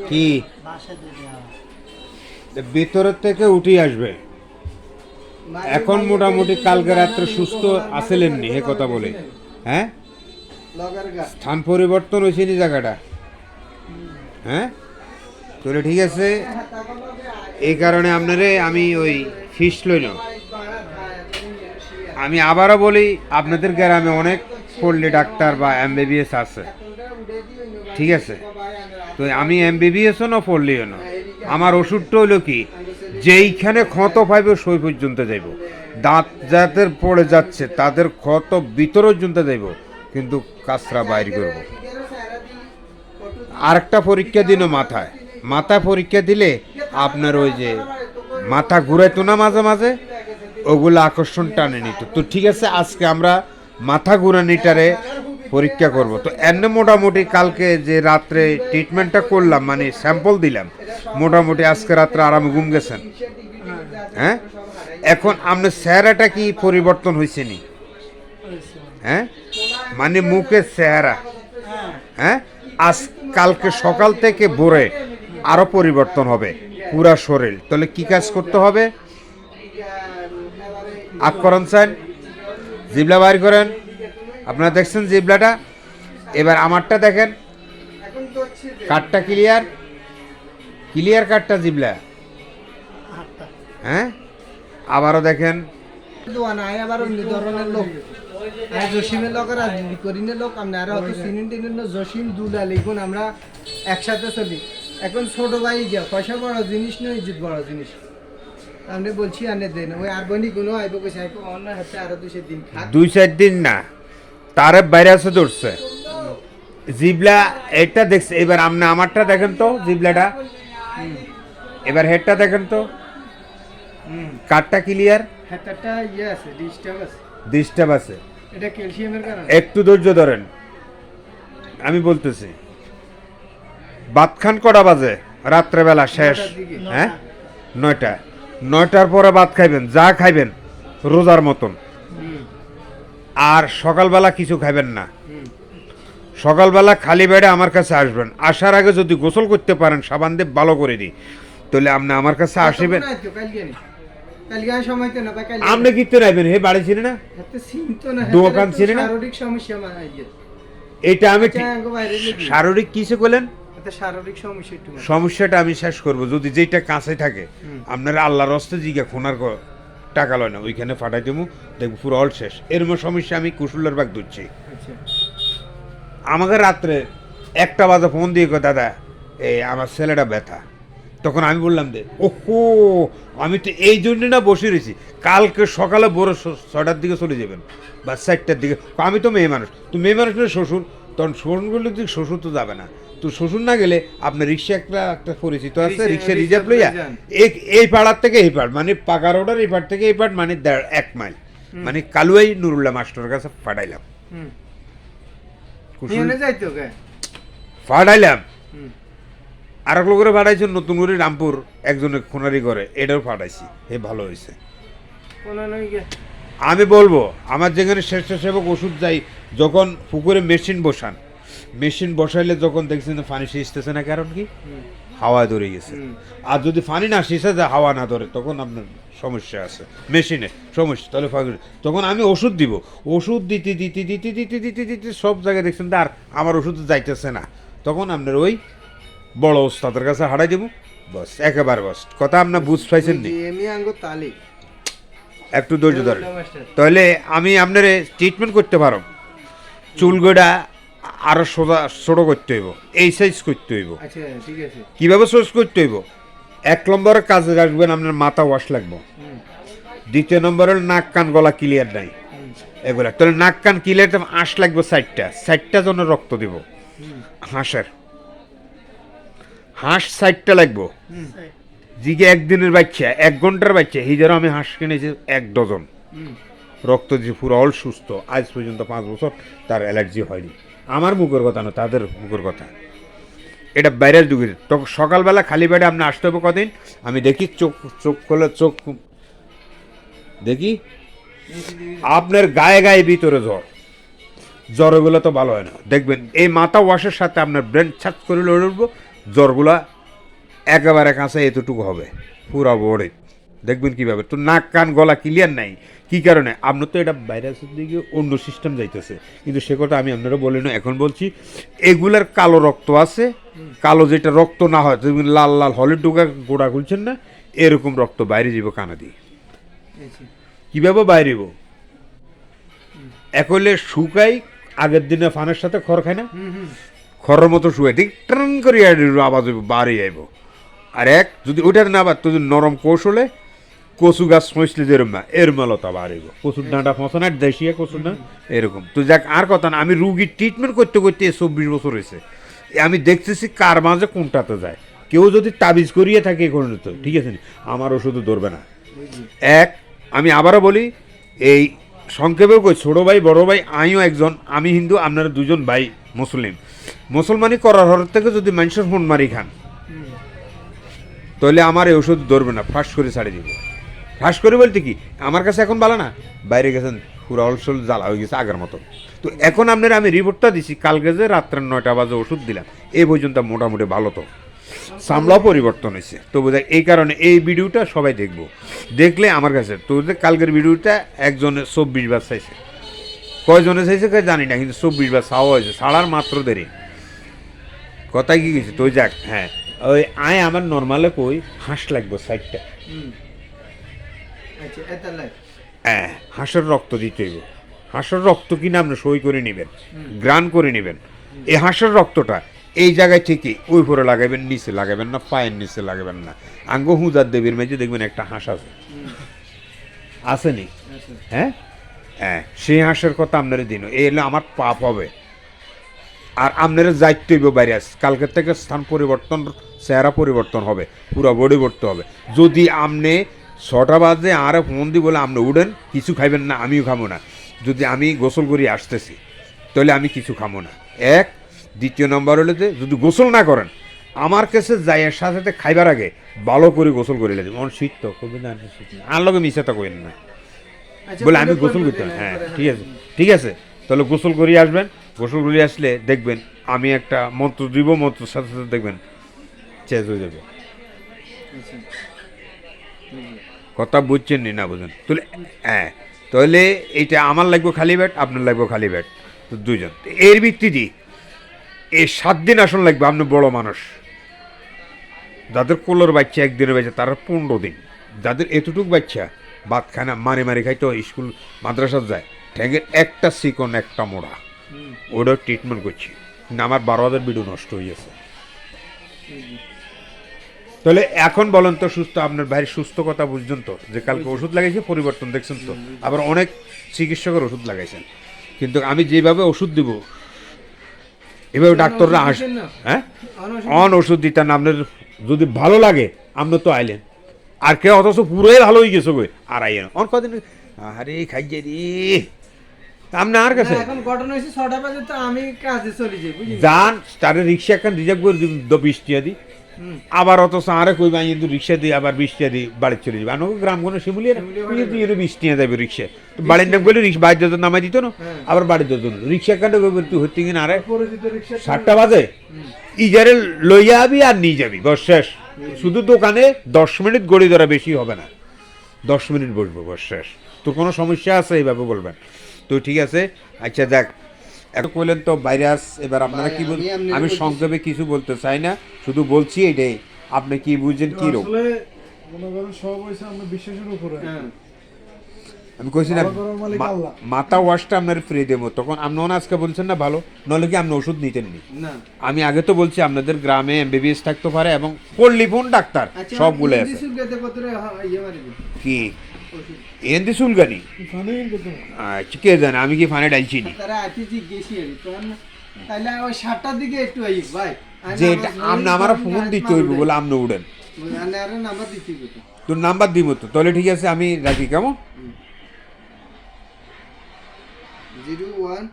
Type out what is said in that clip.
কি ভিতরের থেকে উঠে আসবে। এখন মোটামুটি কালকে রাত্রে সুস্থ আছিলেন নি হে কথা বলে, হ্যাঁ স্থান পরিবর্তন হয়েছে নি জায়গাটা, হ্যাঁ তাহলে ঠিক আছে। এই কারণে আপনারে আমি ওই ফিস লইল। আমি আবারও বলি, আপনাদের গ্রামে অনেক পল্লী ডাক্তার বা এমবিবিএস আছে, ঠিক আছে। তো আমি এমবিবিএসও না পল্লীও না, আমার ওষুধটা হইল কি, যেইখানে ক্ষত পাইবে সেই পর্যন্ত যাইব। দাঁত যাদের পড়ে যাচ্ছে তাদের ক্ষত ভিতর পর্যন্ত যাইব, কিন্তু কাঁচরা বাইর করব। আরেকটা পরীক্ষা দিন মাথা পরীক্ষা দিলে আপনার ওই যে মাথা ঘুরাইতো না মাঝে মাঝে, ওগুলো আকর্ষণ টানে নিত। তো ঠিক আছে, আজকে আমরা মাথা ঘুরানিটারে পরীক্ষা করব। তো এমনি মোটামুটি কালকে যে রাত্রে ট্রিটমেন্টটা করলাম, মানে স্যাম্পল দিলাম, মোটামুটি আজকে রাত্রে আরামে ঘুম গেছেন, হ্যাঁ। এখন আপনার চেহারাটা কি পরিবর্তন হয়েছে নি, হ্যাঁ মানে মুখের চেহারা, হ্যাঁ আজ কালকে সকাল থেকে ভোরে আরো পরিবর্তন হবে পুরা শরীর। তাহলে কি কাজ করতে হবে? আপ করেন চান, জিবলা বাইর করেন। আপনারা দেখছেন জিবলাটা, এবার আমারটা দেখেন, কাঠটা ক্লিয়ার, ক্লিয়ার কাঠটা জিবলা, হ্যাঁ আবারও দেখেন। জসিমের লোক রাজনীতি করি না লোক, আমরা হয়তো চিনেন টিনেন না, জসিম দুলা লিখুন, আমরা একসাথে চলি। এখন ছোট ভাই গিয়া পয়সা বড় জিনিস নয়, ইজ্জত বড় জিনিস। আমি বলছি আনে দেন ওই আর বনি কোনো আইব কইছে আইব অন্য হাতে আরো 2 দিন থাক, 2-4 দিন না, তারে বাইরে আছে ধরছে জিবলা। এটা দেখছে, এবার আপনি আমারটা দেখেন তো জিবলাটা, এবার হেডটা দেখেন তো, কাঠটা ক্লিয়ার, হাতটা ইয়ে আছে, ডিস্টার্ব আছে। এটা ক্যালসিয়ামের কারণে। একটু ধৈর্য ধরেন, আমি বলতেছি। ভাত খান কটা বাজে? রাত্রেবেলা শেষ, হ্যাঁ 9টার পরে ভাত খাইবেন, যা খাইবেন রোজার মতন। আর সকালবেলা কিছু খাইবেন না। সকালবেলা খালি পেটে আমার কাছে আসবেন। আসার আগে যদি গোসল করতে পারেন, সাবান দিয়ে ভালো করে দিই, তাহলে আপনি আমার কাছে আসবেন। আপনি কিনতে নাইবেন, হে বাড়ি ছিল না, দোকান ছিল না, এটা আমি শারীরিক কিসে বলেন, সমস্যাটা আমি শেষ করব। যদি যেটা কাছে থাকে, আপনারা আল্লাহর রাস্তে জিগা খোনার টাকা লয় না, ওইখানে ফাটাই দেবো, দেখবো পুরো অল শেষ। এর সমস্যা আমি কুশুল্লার বাগ ধরছি। আমাকে রাত্রে 1টা বাজে ফোন দিয়ে কো, দাদা এই আমার ছেলেটা ব্যথা। তখন আমি বললাম যে ওহো, আমি তো এই জন্য না বসে রয়েছি, কালকে সকালে বড় 6টার দিকে চলে যাবেন বা 4টার দিকে। আমি তো মেয়ে মানুষ, তো মেয়ে মানুষ শ্বশুর, তখন শ্বশুরগুলোর দিকে শ্বশুর তো যাবে না। তো শ্বশুর না গেলে আপনার রিক্সা একটা পরিচিত আছে, রিক্সা রিজার্ভ লইয়া এই পাড়ার থেকে এই পাড়, মানে পাকা রোডের এই পাড় থেকে এই পাড়, মানে 1 মাইল, মানে কালুয়াই নুরুল্লাহ মাস্টারের কাছে পাঠাইলাম, পাঠাইলাম। আর এক লোকের পাঠাইছে নতুন করে রামপুর, একজনের খোনারি করে, এটাও পাঠাইছি, হে ভালো হয়েছে। আমি বলবো, আমার যেখানে স্বেচ্ছাসেবক ওষুধ যাই, যখন পুকুরে মেশিন বসাইলে যখন দেখছেন পানি সিঁচতেছে না, কারণ কি হাওয়া ধরে গেছে। আর যদি পানি না সিঁচে যায়, হাওয়া না ধরে, তখন আপনার সমস্যা আছে, মেশিনে সমস্যা। তাহলে তখন আমি ওষুধ দিব, ওষুধ দিতে দিতে দিতে দিতে দিতে দিতে সব জায়গায় দেখছেন আর আমার ওষুধ যাইতেছে না, তখন আপনার ওই বড় ওস্তাদের কাছে হারাই দেবো, বস একেবারে বস। কথা আপনার বুঝ পাইছেন নি? একটু ধৈর্য ধরেন, তাহলে আমি আপনার ট্রিটমেন্ট করতে পারো। চুলগোড়া আরো সোজা ছোট করতে হইব, এই সাইজ করতে হইব। কিভাবে সাইজ করতে হইব? 1 নম্বরের কাজে রাখবেন, আপনার মাথা ওয়াশ লাগবে। 2 নম্বরের নাক কান গলা ক্লিয়ার নাই এগুলা, তাহলে নাক কান ক্লিয়ার আঁশ লাগবে 4টা জন্য রক্ত দিব। হাঁস 4টা লাগবো, জিগে 1 দিনের বাচ্চা, 1 ঘন্টার বাচ্চা, হিজারও আমি হাঁস কিনেছি 1 ডজন। রক্ত দিয়ে পুরো অল সুস্থ, আজ পর্যন্ত 5 বছর তার অ্যালার্জি হয়নি। আমার মুখের কথা না, তাদের মুখের কথা। এটা ভাইরাল যুগের। তখন সকালবেলা খালি পেটে আপনি আসতে হবে কদিন, আমি দেখি চোখ খোলে, চোখ দেখি আপনার গায়ে গায়ে ভিতরে জ্বর, জ্বরগুলো তো ভালো হয় না। দেখবেন এই মাথা ওয়াশের সাথে আপনার ব্রেন ছাচ করে লড়ে উঠবো, জ্বরগুলা একেবারে কাছে এতটুকু হবে পুরা বডি। দেখবেন কীভাবে তো নাক কান গলা ক্লিয়ার নাই, কী কারণে আপনার তো এটা ভাইরাসের দিকে অন্য সিস্টেম যাইতেছে, কিন্তু সে কথা আমি আপনারা বলি না, এখন বলছি এগুলার কালো রক্ত আছে, কালো যেটা রক্ত না হয় তুমি লাল লাল হলুদ ডোকা গোড়া খুলছেন না, এরকম রক্ত বাইরে যাব কানা দিয়ে। কীভাবে বাইরেব? একলে শুকাই আগের দিনে ফানের সাথে খড় খায় না, খড়ের মতো শুয়ে ঠিক ট্রান করে আওয়াজ হইব বাড়ি আইব। আর এক যদি ওটার না বাদ যদি নরম কৌশলে কচু গাছ ফসলে যেরম না এর মালতা বাড়িব, কচুর ডাঁটা ফসনা দেশিয়া কচুর না এরকম। তো যাক আর কথা না, আমি রুগীর ট্রিটমেন্ট করতে করতে 24 বছর হয়েছে, আমি দেখতেছি কার মাঝে কোনটাতে যায়। কেউ যদি তাবিজ করিয়ে থাকে কোনো তো ঠিক আছে, আমার ওষুধও ধরবে না। এক আমি আবারও বলি, এই সংক্ষেপেও কই, ছোটো ভাই বড় ভাই আমিও একজন, আমি হিন্দু, আপনারা দুজন ভাই মুসলিম। মুসলমানি করার হর থেকে যদি মানুষের ফোন মারি খান তাহলে আমার এই ওষুধ ধরবে না, ফাঁস করে ছাড়ে দিব। ফাঁস করে বলতে কি, আমার কাছে এখন ভালো না, বাইরে গেছেন পুরো অলসল জ্বালা হয়ে গেছে আগের মতো। তো এখন আপনারা আমি রিপোর্টটা দিছি, কালকে যে রাত্রে 9টা বাজে ওষুধ দিলাম এই পর্যন্ত মোটামুটি ভালো, তো সামলাও পরিবর্তন হয়েছে। তো বোধহয় এই কারণে এই ভিডিওটা সবাই দেখবো, দেখলে আমার কাছে তো যে কালকের ভিডিওটা একজনে 24 বার চাইছে, কয়জনে চাইছে কে জানি না, কিন্তু 24 বার চাওয়া হয়েছে, ছাড়ার মাত্র দেরি। কথায় কি গেছে তো যাক, হ্যাঁ ওই আয় আমার নর্মালে কই হাঁস লাগবো 60টা, হ্যাঁ হাঁসের রক্ত দিতে হইব। হাঁসের রক্ত কিনা আপনি সই করে নেবেন, গ্রান করে নেবেন। এই হাঁসের রক্তটা এই জায়গায় ঠিকই ওই পরে লাগাবেন, নিচে লাগাবেন না, পায়ের নিচে লাগাবেন না, আঙ্গ হুজার দেবীর মেঝে দেখবেন একটা হাঁস আছে, আসেনি? হ্যাঁ হ্যাঁ, সেই হাঁসের কথা আপনারা দিন, এই হলে আমার পাপ হবে। আর আপনারা যাইতে হইব বাইরে, কালকের থেকে স্থান পরিবর্তন, চেহারা পরিবর্তন হবে, পুরো বডি পড়তে হবে। যদি আপনি 6টা বাজে আর ফোন দি বলে আপনি উঠেন, কিছু খাইবেন না, আমিও খাবো না। যদি আমি গোসল করি আসতেছি তাহলে আমি কিছু খাবো না। এক দ্বিতীয় নম্বর হলে যে যদি গোসল না করেন, আমার কাছে যাইয়ের সাথে খাইবার আগে ভালো করে গোসল করে লাগবে। আমার শীত তো কবি না, শীত না আর লগে মিশে তো করেন না বলে আমি গোসল করতে, হ্যাঁ ঠিক আছে ঠিক আছে, তাহলে গোসল করিয়ে আসবেন। গোসল করিয়ে আসলে দেখবেন আমি একটা মন্ত্র দিব, মন্ত্রের সাথে সাথে দেখবেন চেঞ্জ হয়ে যাবে। কথা বুঝছেন নি না বুঝেন? তাহলে হ্যাঁ, তাহলে এইটা আমার লাগবে খালি ব্যাট, আপনার লাগবে খালি ব্যাট, তো দুজন। এর ভিত্তিতে এই 7 দিন আসন লাগবে। আপনি বড় মানুষ, যাদের কোলোর বাচ্চা একদিনের বাচ্চা তারা 15 দিন, যাদের এতটুকু বাচ্চা ভাত খায় না, মারি মারি খাইতো স্কুল মাদ্রাসা যায়, ঠ্যাঙের একটা চিকন একটা মোড়া, ওটাও ট্রিটমেন্ট করছি, কিন্তু আমার 12,000 ভিডিও নষ্ট হয়ে গেছে। তাহলে এখন বলেন তো, সুস্থ আপনার ভাইয়ের সুস্থ কথা বুঝছেন তো, যে কালকে ওষুধ লাগাইছে পরিবর্তন দেখছেন তো, আবার অনেক চিকিৎসকের ওষুধ লাগাইছেন, কিন্তু আমি যেভাবে ওষুধ দিব এভাবে ডাক্তাররা হ্যাঁ অন ওষুধ দিতেন। আপনার যদি ভালো লাগে আপনি তো আইলেন, আর কেউ অথচ পুরোই ভালো হয়ে গেছে গো, আর আইলেন অন কদিন আরে খাইয়ে রে আপনি আর কাছে এখন ঘটনা হয়েছে 6টা বাজে, তো আমি কাজে চলে যাই, বুঝলি যান তারে রিক্সা এখন রিজার্ভ করে দিন 20 টাকা দিই, আবার অথচ আরে কই ভাই কিন্তু রিক্সা দিই আবার 20 টাকা দিই বাড়ি চলে যাবে। আনো গ্রাম কোনো শিমুলিয়া 20 টাকা যাবে রিক্সা, তো বাড়ির নাম বলে রিক্সা বাড়ির যত নামাই দিত না, আবার বাড়ির যত রিক্সা কাটে তুই হচ্ছে কিনা আরে 7টা বাজে ইজারে লইয়া যাবি আর নিয়ে যাবি, বস শেষ। শুধু দোকানে 10 মিনিট গড়ি ধরা, বেশি হবে না, 10 মিনিট বসবো, বস শেষ। তোর কোনো সমস্যা আছে এইভাবে বলবেন তো ঠিক আছে। আচ্ছা দেখ এত কইলেন তো ভাইরাস, এবার আপনারা কি বল, আমি সংক্ষেপে কিছু বলতে চাই না, শুধু বলছি এটাই, আপনি কি বুঝছেন কি রোগ। আমি কইছি না মাথা ওয়াশটা আপনার ফ্রি দেবো, তখন আপনি আজকে বলছেন না ভালো, নইলে কি আপনি ওষুধ নিতেন নি? আমি আগে তো বলছি আপনাদের গ্রামে এমবিবিএস থাকতে পারে এবং পল্লীফোন ডাক্তার সবগুলো আছে। কি এন্দি সুলগানি আচ্ছা কে জানে, আমি কি ফানে ডাইছি নি যে আপনি আমার ফোন দিতে হইব বলে আপনি উঠেন, তোর নাম্বার দিব তো, তাহলে ঠিক আছে আমি রাখি, কেমন 01